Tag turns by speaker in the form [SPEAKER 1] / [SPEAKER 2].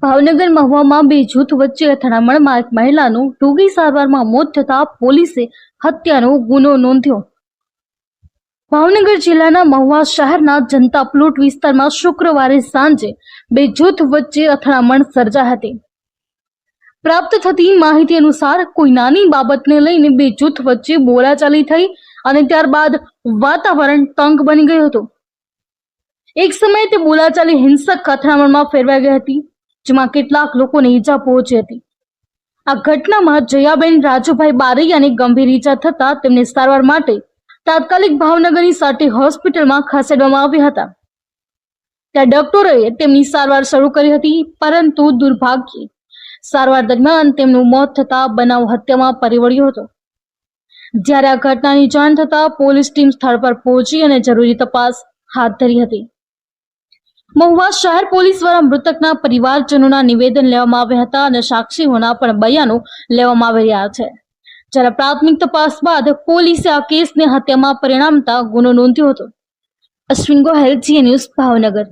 [SPEAKER 1] ભાવનગર મહુવામાં બે જૂથ વચ્ચે અથડામણમાં એક મહિલાનું ટૂંકી સારવારમાં મોત થતા પોલીસે હત્યાનો ગુનો નોંધ્યો। ભાવનગર જિલ્લાના મહુવા શહેરના જનતા પ્લોટ વિસ્તારમાં શુક્રવારે સાંજે બે જૂથ વચ્ચે અથડામણ સર્જાઈ હતી। પ્રાપ્ત થતી માહિતી અનુસાર કોઈ નાની બાબતને લઈને બે જૂથ વચ્ચે બોલાચાલી થઈ અને ત્યારબાદ વાતાવરણ તંગ બની ગયું હતું। એક સમયે તે બોલાચાલી હિંસક અથડામણમાં ફેરવાઈ ગઈ હતી, જેમાં કેટલાક લોકોને ઈજા પહોંચી હતી। આ ઘટનામાં જયાબેન રાજુભાઈ બારૈયાને ગંભીર ઈજા થતા તેમને સારવાર માટે તાત્કાલિક ભાવનગરની સાટી હોસ્પિટલમાં ખસેડવામાં આવ્યા હતા। ત્યાં ડોક્ટરોએ તેમની સારવાર શરૂ કરી હતી, પરંતુ દુર્ભાગ્યે સારવાર દરમિયાન તેમનું મોત થતા બનાવ હત્યામાં પરિવર્ત્યો હતો। જ્યારે આ ઘટનાની જાણ થતા પોલીસ ટીમ સ્થળ પર પહોંચી અને જરૂરી તપાસ હાથ ધરી હતી। મહુવા શહેર પોલીસ દ્વારા મૃતકના પરિવારજનોના નિવેદન લેવામાં આવ્યા હતા અને સાક્ષીઓના પણ બયાનો લેવામાં આવી રહ્યા છે। જ્યારે પ્રાથમિક તપાસ બાદ પોલીસે આ કેસને હત્યામાં પરિણમતા ગુનો નોંધ્યો હતો। અશ્વિન ગોહેલ, જી ન્યૂઝ, ભાવનગર।